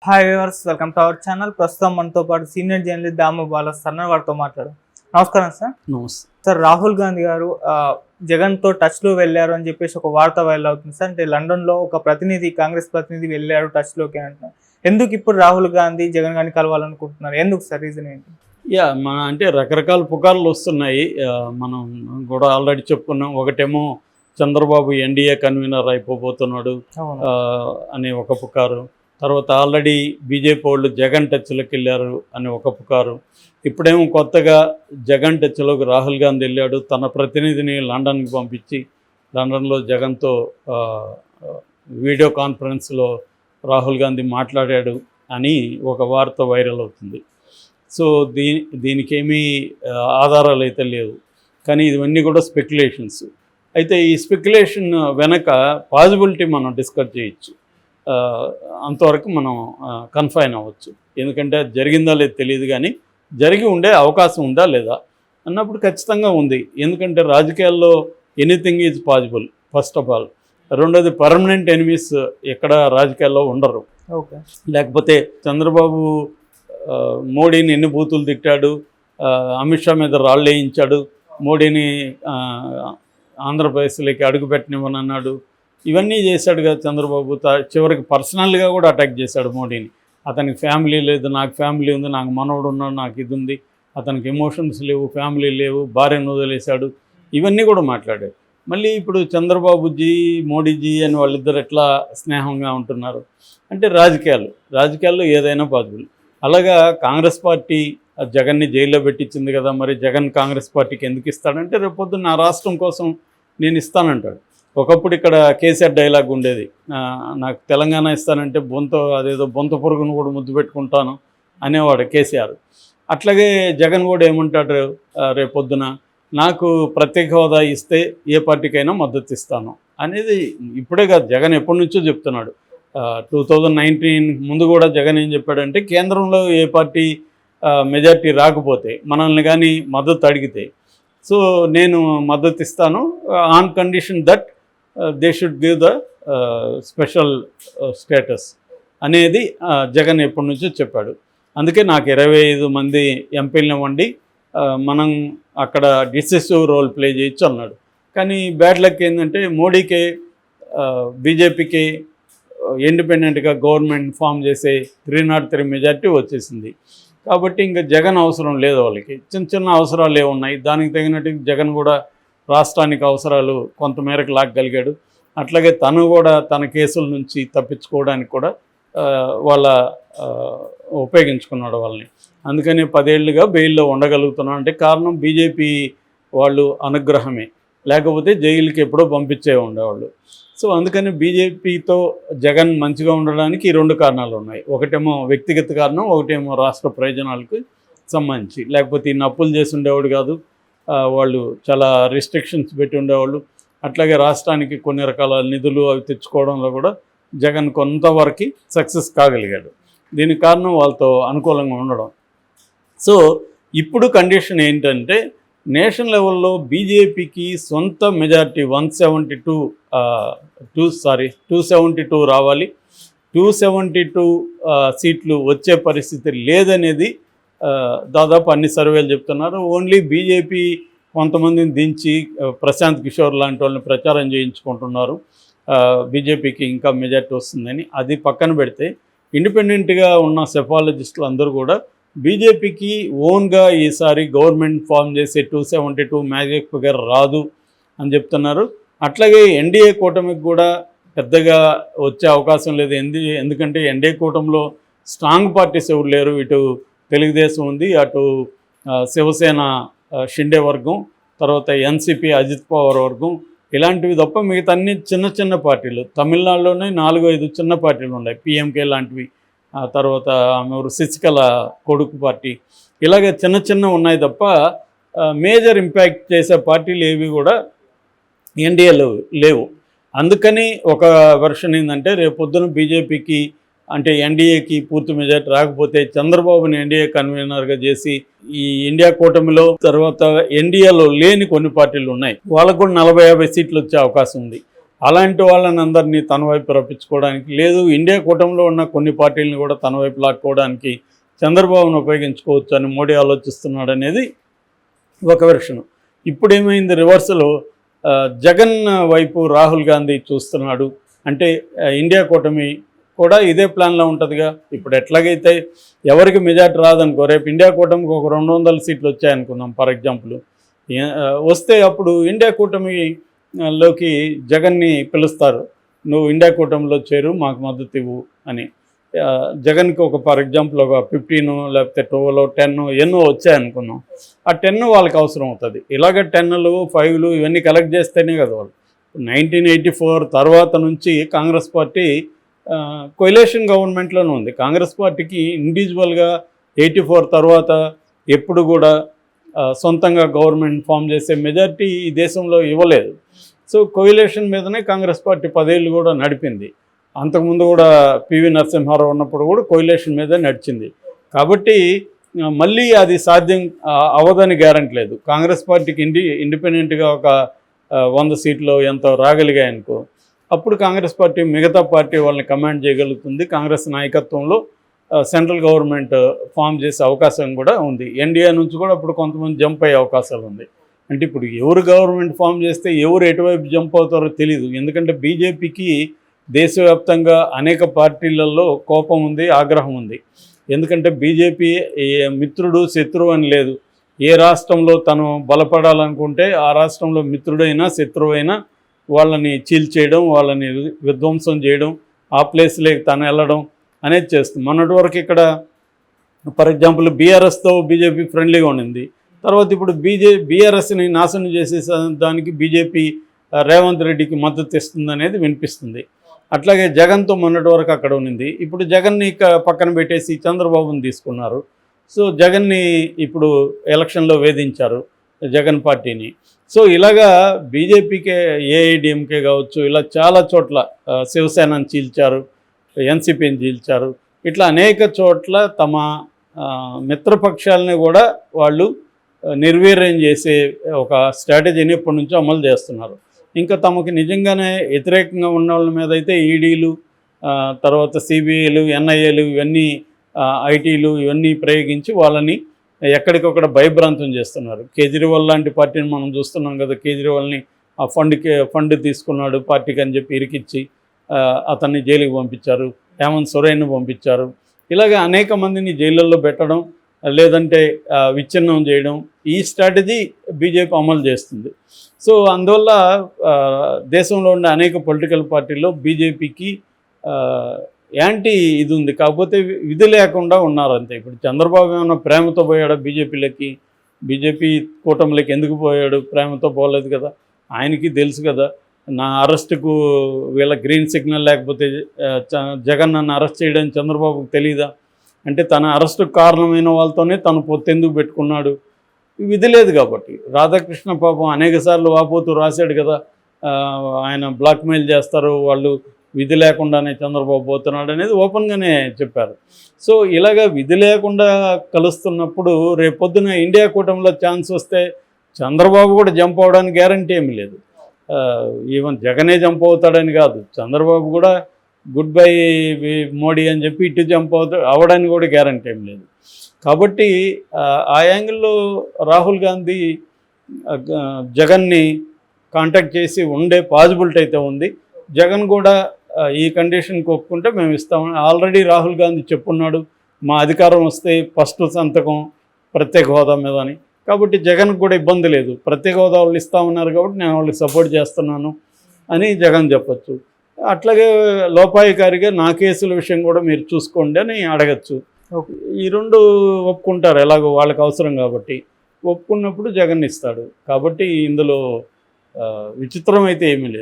Hi viewers, welcome to our channel. ప్రస్తుతం మనతో పాటు సీనియర్ జర్నలిస్ట్ దాము బాలస్వామి వారితో మాట్లాడు. నమస్కారం సార్. నమస్తే. సార్, రాహుల్ గాంధీ గారు జగన్తో టచ్లో వెళ్ళారు అని చెప్పేసి ఒక వార్త వైరల్ అవుతుంది సార్. అంటే లండన్లో ఒక ప్రతినిధి, కాంగ్రెస్ ప్రతినిధి వెళ్ళారు టచ్లోకి అంటున్నారు. ఎందుకు ఇప్పుడు రాహుల్ గాంధీ జగన్ గారిని కలవాలనుకుంటున్నారు? ఎందుకు సార్? రీజన్ ఏంటి? అంటే రకరకాల పుకార్లు వస్తున్నాయి. మనం కూడా ఆల్రెడీ చెప్పుకున్నాం. ఒకటేమో చంద్రబాబు ఎన్డీఏ కన్వీనర్ అయిపోబోతున్నాడు అనే ఒక పుకారు. తర్వాత ఆల్రెడీ బీజేపీ వాళ్ళు జగన్ టచ్లోకి వెళ్ళారు అని ఒక పుకారు. ఇప్పుడేమో కొత్తగా జగన్ టచ్లోకి రాహుల్ గాంధీ వెళ్ళాడు. తన ప్రతినిధిని లండన్కి పంపించి లండన్లో జగన్తో వీడియో కాన్ఫరెన్స్లో రాహుల్ గాంధీ మాట్లాడాడు అని ఒక వార్త వైరల్ అవుతుంది. సో దీనికేమీ ఆధారాలు అయితే లేవు, కానీ ఇవన్నీ కూడా స్పెక్యులేషన్స్. అయితే ఈ స్పెక్యులేషన్ వెనక పాజిబిలిటీ మనం డిస్కస్ చేయొచ్చు. అంతవరకు మనం కన్ఫైన్ అవ్వచ్చు. ఎందుకంటే అది జరిగిందా లేదు తెలియదు, కానీ జరిగి ఉండే అవకాశం ఉందా లేదా అన్నప్పుడు ఖచ్చితంగా ఉంది. ఎందుకంటే రాజకీయాల్లో anything is possible first of all. రెండోది, పర్మనెంట్ ఎనిమీస్ ఎక్కడ రాజకీయాల్లో ఉండరు. ఓకే. లేకపోతే చంద్రబాబు మోడీని ఎన్ని బూతులు తిట్టాడు, అమిత్ షా మీద రాళ్ళు వేయించాడు, మోడీని ఆంధ్రప్రదేశ్లోకి అడుగుపెట్టనివ్వనన్నాడు, ఇవన్నీ చేశాడు కదా చంద్రబాబు. చివరికి పర్సనల్గా కూడా అటాక్ చేశాడు మోడీని. అతనికి ఫ్యామిలీ లేదు, నాకు ఫ్యామిలీ ఉంది, నాకు మనవడు ఉన్నాడు, నాకు ఇది ఉంది, అతనికి ఎమోషన్స్ లేవు, ఫ్యామిలీ లేవు, భార్యను వదిలేశాడు, ఇవన్నీ కూడా మాట్లాడాడు. మళ్ళీ ఇప్పుడు చంద్రబాబుజీ మోడీజీ అని వాళ్ళిద్దరు ఎట్లా స్నేహంగా ఉంటున్నారు అంటే రాజకీయాల్లో ఏదైనా పాసిబుల్. అలాగా కాంగ్రెస్ పార్టీ జగన్ని జైల్లో పెట్టించింది కదా, మరి జగన్ కాంగ్రెస్ పార్టీకి ఎందుకు ఇస్తాడంటే రేపొద్దున నా రాష్ట్రం కోసం నేను ఇస్తానంటాడు. ఒకప్పుడు ఇక్కడ కేసీఆర్ డైలాగ్ ఉండేది, నాకు తెలంగాణ ఇస్తానంటే అదేదో బొంత పురుగును కూడా ముద్దు పెట్టుకుంటాను అనేవాడు కేసీఆర్. అట్లాగే జగన్ కూడా ఏమంటాడు, రేపొద్దున నాకు ప్రత్యేక హోదా ఇస్తే ఏ పార్టీకైనా మద్దతు ఇస్తాను అనేది ఇప్పుడే కాదు, జగన్ ఎప్పటి నుంచో చెప్తున్నాడు. 2019 ముందు కూడా జగన్ ఏం చెప్పాడంటే, కేంద్రంలో ఏ పార్టీ మెజార్టీ రాకపోతే మనల్ని కానీ మద్దతు అడిగితే సో నేను మద్దతు ఇస్తాను, on condition that they should give the special status అనేది జగన్ ఎప్పటి నుంచో చెప్పాడు. అందుకే నాకు 25 మంది ఎంపీలను ఇవ్వండి, మనం అక్కడ డిసిసివ్ రోల్ ప్లే చేయొచ్చు అన్నాడు. కానీ బ్యాడ్ లక్ ఏంటంటే మోడీకే బీజేపీకి ఇండిపెండెంట్గా గవర్నమెంట్ ఫామ్ చేసే 303 మెజార్టీ వచ్చేసింది. కాబట్టి ఇంకా జగన్ అవసరం లేదు వాళ్ళకి. చిన్న అవసరాలు ఏమున్నాయి, దానికి తగినట్టు జగన్ కూడా రాష్ట్రానికి అవసరాలు కొంతమేరకు లాగగలిగాడు. అట్లాగే తను కూడా తన కేసుల నుంచి తప్పించుకోవడానికి కూడా ఉపయోగించుకున్నాడు వాళ్ళని. అందుకని 10 ఏళ్ళుగా బెయిల్లో ఉండగలుగుతున్నాడు. అంటే కారణం బీజేపీ వాళ్ళు అనుగ్రహమే, లేకపోతే జైలుకి ఎప్పుడో పంపించే ఉండేవాళ్ళు. సో అందుకని బీజేపీతో జగన్ మంచిగా ఉండడానికి ఈ 2 కారణాలు ఉన్నాయి. ఒకటేమో వ్యక్తిగత కారణం, ఒకటేమో రాష్ట్ర ప్రయోజనాలకు సంబంధించి. లేకపోతే ఈ నప్పులు చేసి ఉండేవాడు కాదు, వాళ్ళు చాలా రిస్ట్రిక్షన్స్ పెట్టి ఉండేవాళ్ళు. అట్లాగే రాష్ట్రానికి కొన్ని రకాల నిధులు అవి తెచ్చుకోవడంలో కూడా జగన్ కొంతవరకు సక్సెస్ కాగలిగాడు. దీనికి కారణం వాళ్ళతో అనుకూలంగా ఉండడం. సో ఇప్పుడు కండిషన్ ఏంటంటే, నేషనల్ లెవెల్లో బీజేపీకి సొంత మెజారిటీ 272 రావాలి. 272 సీట్లు వచ్చే పరిస్థితి లేదనేది దాదాపు అన్ని సర్వేలు చెప్తున్నారు. ఓన్లీ బీజేపీ కొంతమందిని దించి ప్రశాంత్ కిషోర్ లాంటి వాళ్ళని ప్రచారం చేయించుకుంటున్నారు, బీజేపీకి ఇంకా మెజారిటీ వస్తుందని. అది పక్కన పెడితే ఇండిపెండెంట్గా ఉన్న సెఫాలజిస్టులు అందరూ కూడా బీజేపీకి ఓన్గా ఈసారి గవర్నమెంట్ ఫామ్ చేసే 272 మ్యాజిక్ ఫిగర్ రాదు అని చెప్తున్నారు. అట్లాగే ఎన్డీఏ కూటమికి కూడా పెద్దగా వచ్చే అవకాశం లేదు. ఎందుకంటే ఎన్డీఏ కూటమిలో స్ట్రాంగ్ పార్టీస్ ఎవరు లేరు. ఇటు తెలుగుదేశం ఉంది, అటు శివసేన షిండే వర్గం, తర్వాత ఎన్సీపీ అజిత్ పవార్ వర్గం, ఇలాంటివి తప్ప మిగతా అన్ని చిన్న పార్టీలు. తమిళనాడులోనే 4-5 చిన్న పార్టీలు ఉన్నాయి, పిఎంకే లాంటివి, తర్వాత ఆమె శశికళ కొడుకు పార్టీ, ఇలాగే చిన్న ఉన్నాయి తప్ప మేజర్ ఇంపాక్ట్ చేసే పార్టీలు ఏవి కూడా ఎన్డీఏలో లేవు. అందుకని ఒక వెర్షన్ ఏంటంటే, రేపొద్దున బీజేపీకి అంటే ఎన్డీఏకి పూర్తి మెజార్టీ రాకపోతే చంద్రబాబుని ఎన్డీఏ కన్వీనర్గా చేసి ఈ ఇండియా కూటమిలో తర్వాత ఎన్డీఏలో లేని కొన్ని పార్టీలు ఉన్నాయి, వాళ్ళకు కూడా 40-50 సీట్లు వచ్చే అవకాశం ఉంది. అలాంటి వాళ్ళని అందరినీ తన వైపు రప్పించుకోవడానికి, లేదు ఇండియా కూటమిలో ఉన్న కొన్ని పార్టీలను కూడా తన వైపు లాక్కోవడానికి చంద్రబాబును ఉపయోగించుకోవచ్చు అని మోడీ ఆలోచిస్తున్నాడు అనేది ఒక వెర్షన్. ఇప్పుడు ఏమైంది, రివర్స్లో జగన్ వైపు రాహుల్ గాంధీ చూస్తున్నాడు. అంటే ఇండియా కూటమి కూడా ఇదే ప్లాన్లో ఉంటుందిగా. ఇప్పుడు ఎట్లాగైతే ఎవరికి మెజార్టీ రాదనుకో, రేపు ఇండియా కూటమికి ఒక 200 సీట్లు వచ్చాయనుకుందాం ఫర్ ఎగ్జాంపుల్, వస్తే అప్పుడు ఇండియా కూటమిలోకి జగన్ని పిలుస్తారు, నువ్వు ఇండియా కూటమిలో చేరు, మాకు మద్దతు ఇవ్వు అని. జగన్కి ఒక ఫర్ ఎగ్జాంపుల్ ఒక 15 లేకపోతే 12 10 ఎన్నో వచ్చాయనుకున్నాం, ఆ 10 వాళ్ళకి అవసరం అవుతుంది. ఇలాగ 10లు 5లు ఇవన్నీ కలెక్ట్ చేస్తేనే కదా వాళ్ళు. 1984 తర్వాత నుంచి కాంగ్రెస్ పార్టీ కొయిలేషన్ గవర్నమెంట్లోనే ఉంది. కాంగ్రెస్ పార్టీకి ఇండివిజువల్గా 84 తర్వాత ఎప్పుడు కూడా సొంతంగా గవర్నమెంట్ ఫామ్ చేసే మెజారిటీ ఈ దేశంలో ఇవ్వలేదు. సో కొయిలేషన్ మీదనే కాంగ్రెస్ పార్టీ 10 ఏళ్ళు కూడా నడిపింది. అంతకుముందు కూడా పివి నరసింహారావు ఉన్నప్పుడు కూడా కొయిలేషన్ మీదే నడిచింది. కాబట్టి మళ్ళీ అది సాధ్యం అవ్వదని గ్యారంటీ లేదు. కాంగ్రెస్ పార్టీకి ఇండిపెండెంట్గా ఒక 100 సీట్లు ఎంతో రాగలిగాయనుకో, అప్పుడు కాంగ్రెస్ పార్టీ మిగతా పార్టీ వాళ్ళని కమాండ్ చేయగలుగుతుంది. కాంగ్రెస్ నాయకత్వంలో సెంట్రల్ గవర్నమెంట్ ఫామ్ చేసే అవకాశం కూడా ఉంది. ఎన్డీఏ నుంచి కూడా అప్పుడు కొంతమంది జంప్ అయ్యే అవకాశాలు ఉంది. అంటే ఇప్పుడు ఎవరు గవర్నమెంట్ ఫామ్ చేస్తే ఎవరు ఎటువైపు జంప్ అవుతారో తెలియదు. ఎందుకంటే బీజేపీకి దేశవ్యాప్తంగా అనేక పార్టీలలో కోపం ఉంది, ఆగ్రహం ఉంది. ఎందుకంటే బీజేపీ మిత్రుడు శత్రువు అని లేదు. ఏ రాష్ట్రంలో తను బలపడాలనుకుంటే ఆ రాష్ట్రంలో మిత్రుడైనా శత్రువైనా వాళ్ళని చీల్చేయడం, వాళ్ళని విధ్వంసం చేయడం, ఆ ప్లేస్లోకి తను వెళ్ళడం అనేది చేస్తుంది. మొన్నటి వరకు ఇక్కడ ఫర్ ఎగ్జాంపుల్ బీఆర్ఎస్తో బీజేపీ ఫ్రెండ్లీగా ఉండింది. తర్వాత ఇప్పుడు బీఆర్ఎస్ని నాశనం చేసే దానికి బీజేపీ రేవంత్ రెడ్డికి మద్దతు ఇస్తుంది అనేది వినిపిస్తుంది. అట్లాగే జగన్తో మొన్నటి వరకు అక్కడ ఉన్నింది. ఇప్పుడు జగన్ని పక్కన పెట్టేసి చంద్రబాబుని తీసుకున్నారు. సో జగన్ని ఇప్పుడు ఎలక్షన్లో వేధించారు జగన్ పార్టీని. సో ఇలాగా బీజేపీకే ఏఐడిఎంకే కావచ్చు, ఇలా చాలా చోట్ల శివసేనని చీల్చారు, ఎన్సీపీని చీల్చారు. ఇట్లా అనేక చోట్ల తమ మిత్రపక్షాలని కూడా వాళ్ళు నిర్వీర్యం చేసే ఒక స్ట్రాటజీని ఎప్పటి నుంచో అమలు చేస్తున్నారు. ఇంకా తమకు నిజంగానే వ్యతిరేకంగా ఉన్న వాళ్ళ మీద అయితే ఈడీలు, తర్వాత సిబిఐలు, ఎన్ఐఏలు, ఇవన్నీ ఐటీలు ఇవన్నీ ప్రయోగించి వాళ్ళని ఎక్కడికొక్కడ భయభ్రాంతం చేస్తున్నారు. కేజ్రీవాల్ లాంటి పార్టీని మనం చూస్తున్నాం కదా. కేజ్రీవాల్ని ఆ ఫండ్ తీసుకున్నాడు పార్టీకి అని చెప్పి ఇరికిచ్చి అతన్ని జైలుకి పంపించారు. హేమంత్ సోరెన్ను పంపించారు. ఇలాగ అనేక మందిని జైళ్ళల్లో పెట్టడం, లేదంటే విచ్ఛిన్నం చేయడం, ఈ స్ట్రాటజీ బీజేపీ అమలు చేస్తుంది. సో అందువల్ల దేశంలో ఉండే అనేక పొలిటికల్ పార్టీల్లో బీజేపీకి యాంటీ ఇది ఉంది. కాకపోతే విధి లేకుండా ఉన్నారు అంతే. ఇప్పుడు చంద్రబాబు ఏమైనా ప్రేమతో పోయాడు బీజేపీ కూటమిలోకి ఎందుకు పోయాడు? ప్రేమతో పోలేదు కదా. ఆయనకి తెలుసు కదా, నా అరెస్టుకు వీళ్ళ గ్రీన్ సిగ్నల్ లేకపోతే జగన్ నన్ను అరెస్ట్ చేయడానికి చంద్రబాబుకు తెలీదా? అంటే తన అరెస్టుకు కారణమైన వాళ్ళతోనే తను పొత్తెందుకు పెట్టుకున్నాడు? విధి లేదు కాబట్టి. రాధాకృష్ణ పాపం అనేక సార్లు వాపోతూ రాశాడు కదా, ఆయన బ్లాక్మెయిల్ చేస్తారు వాళ్ళు, విధి లేకుండానే చంద్రబాబు పోతున్నాడు అనేది ఓపెన్గానే చెప్పారు. సో ఇలాగ విధి లేకుండా కలుస్తున్నప్పుడు రేపొద్దున ఇండియా కూటమిలో ఛాన్స్ వస్తే చంద్రబాబు కూడా జంప్ అవడానికి గ్యారంటీ ఏమీ లేదు. ఈవెన్ జగనే జంప్ అవుతాడని కాదు, చంద్రబాబు కూడా గుడ్ బై మోడీ అని చెప్పి ఇటు జంప్ అవడానికి కూడా గ్యారంటీ ఏం లేదు. కాబట్టి ఆ యాంగిల్లో రాహుల్ గాంధీ జగన్ని కాంటాక్ట్ చేసి ఉండే పాజిబిలిటీ అయితే ఉంది. జగన్ కూడా ఈ కండిషన్కి ఒప్పుకుంటే మేము ఇస్తామని ఆల్రెడీ రాహుల్ గాంధీ చెప్పున్నాడు, మా అధికారం వస్తే ఫస్ట్ సంతకం ప్రత్యేక హోదా మీద అని. కాబట్టి జగన్కి కూడా ఇబ్బంది లేదు, ప్రత్యేక హోదా వాళ్ళు ఇస్తామన్నారు కాబట్టి నేను వాళ్ళకి సపోర్ట్ చేస్తున్నాను అని జగన్ చెప్పచ్చు. అట్లాగే లోపాయికారిగా నా కేసుల విషయం కూడా మీరు చూసుకోండి అని అడగచ్చు. ఈ రెండు ఒప్పుకుంటారు, ఎలాగో వాళ్ళకి అవసరం కాబట్టి. ఒప్పుకున్నప్పుడు జగన్ ఇస్తాడు. కాబట్టి ఇందులో విచిత్రం అయితే ఏమీ లేదు.